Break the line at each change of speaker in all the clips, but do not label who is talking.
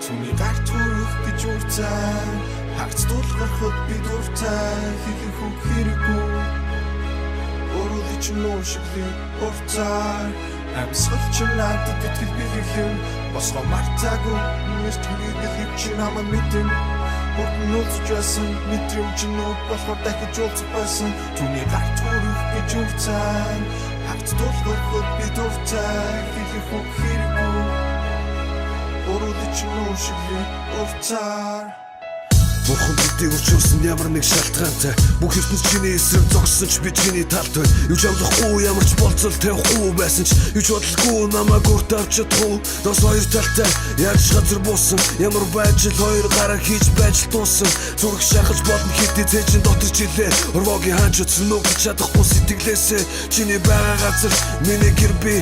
Түүний гарт хүрэх гэж урцаа Харц дуулгарахад би дуртай Хэлэх үг хэрэггүй Өөрөө ч нөө шиглээ урцаа Амьсгал ч надад итгэл бэлгэлэн Босгоо мартаагүй Нэрт хүрээгээл хөвчин хамаа мэдэн Хурдан уулзж байсан Мэдрэмж нүүд болохоор дахиж уулзах байсан Түүний гарт хүрэх гэж урцаа Харц дуулгарахад би дуртай Хэлэх үг хэрэггүй Өөрөө ч нөө шиглээ урцаа
Бурхан бидийг өчөөсөн ямар нэг шалтгаантай Бүх ертөнц чиний эсрэг зогссон ч би чиний талд бай Юуч амлахгүй ямар ч болцол тавихгүй байсан ч Юуч бодлогүй намайг урт авч чадахгүй Дос хоёр талтай яаж газар буусан Ямар байж л хоёр гараа хийж байж л дуусан Зүрх шахаж бодно хэдий цээжин дотор жилээ Урвогийн хаач утсан нүг чадахгүй сэтгэлээсээ Чиний байгаа газар миний гэр би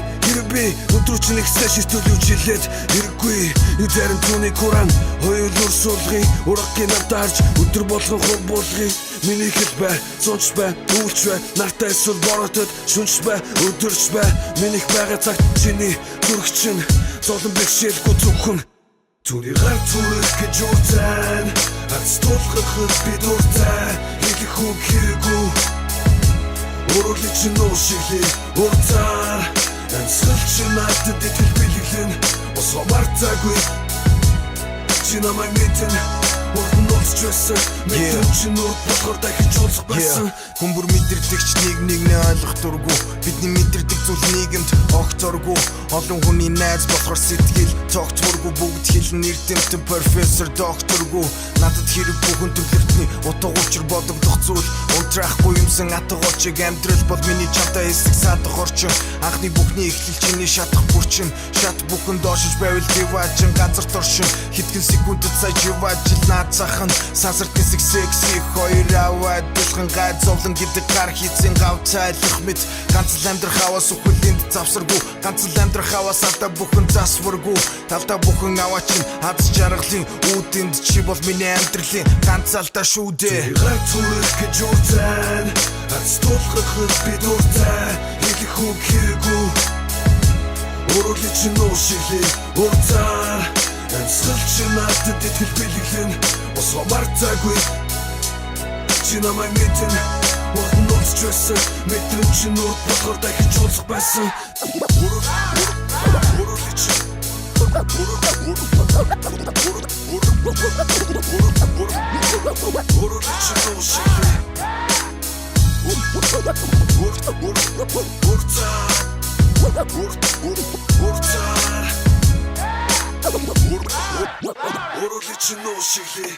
Өдрөө чинь ихсээ ширтүүлж хилээд хэрэггүй Юу зарим түүний куран Хоёул урсуулгын ургагийн намтаа харж өдөр болгон хур болгыг Миний хэл бай, цонч бай, дүүлч бай Нартай эсвэл боротод шүнч бай, өдөрч бай Минийх байгаа цагт чиний зүрх чинь Золон бэхшээлгүй зөвхөн Түүний гар зүрх гэж урцайн Харц тулхахад би дуртай Хэлэх үг хэрэггүй Өөрөө чинь нөө шиглээ урцаар Амьсгал чинь надад итгэл бэлгэлэн Босгоо мартаагүй Чи намайг мэдэн Хурдан уулзч байсан Мэдрэмж нүүд болохоор дахиж уулзах байсан
Хүн бүр мэдэрдэгч нэг ойлгох дургүй Бидний мэдэрдэг зүйл нийгэмд огт зоргүй Олон хүний найз болохоор сэтгэл цогцморгүй Бүгд хэлэн эрдэмтэн профессор докторгүй Надад хэрэг бүхэн төвлөртний утга учир бодогдох зүйл Унтрахгүй юмсан атга очиг амьдрал бол миний чамтай хэсэг садах орчин Анхны бүхний эхлэл чиний шатах бүрчин Шат бүхэн доошиж байвал диваачин газарт оршин Хэдхэн секундэд сая живаажил наацахан Сансарт нисэг секси хоёр аваад Бэлхэн гай зовлон гэдэг гар хийцэн гав цайлах мэд Ганц л амьдрах аваас үхвэлэнд завсаргүй Ганц л амьдрах аваас алдаа бүхэн засваргүй Талдаа бүхэн аваа чинь аз жаргалын үүдэнд чи бол миний амьдралын ганц алдаа шүү дээ
Гар зүрх гэж урцайн Харц тулхахад би дуртай Хэлэх үг хэрэггүй Өөрөө чинь нөө шиглээ урцаар Амьсгал чинь надад итгэл бэлгэлэн Босгоо мартаагүй Чи намайг мэдэн Хурдан уулзч байсан Мэдрэмж нүүд болохоор дахиж уулзах байсан Өөрөө чинь нөө шиглээ Өөрөө чинь нөө шиглээ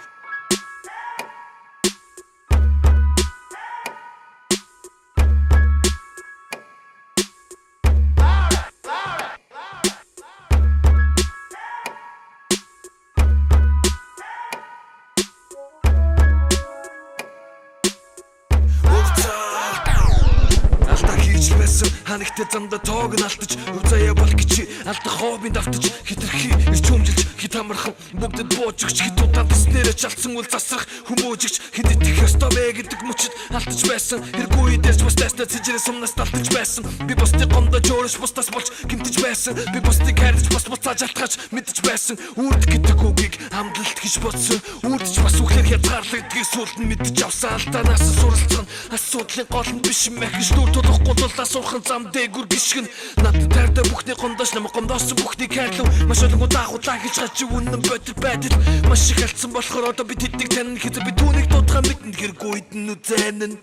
Ханагтай замда тоог нь алтаж Үзаяа бол гिची алдах хоббинд автаж Хитрхи ирч хүмжилж хит амархан Бүгдэд буужигч хит удаан туснээрээ чалцсан үл засах Хүмүүжигч хит итгэх ёстой вэ гэдэг мөчөд алтаж байсан Хэргүй дэрч бас тайснаа цэжрээ сумнаас талтаж байсан Би бусдыг гомдож өөрөж бусдаас болж гимтэж байсан Би бусдыг хайрлаж бас буцааж алтгаж мэдэж байсан Үрд гэдэг үгийг хамдалт гэж бодсон Үрдч бас үхлээр хязгаарлагдгийг сүүлд нь мэдэж авсан Алдаанаас суралцах нь асуудлын гол нь биш юм их гэж дүр тулахгүй тул асуурхан дээгүр гიშгэн надад таартай бүхний гондоош намайг гомдоосон бүхний хайрлав маш олон удаахуулаа хийж гаж үнэн бодит байдал маш их алдсан болохоор одоо би тэднийг таньна хэзээ би түүнийг дуудахаа мэднэ хэрэг үйд нь үзэн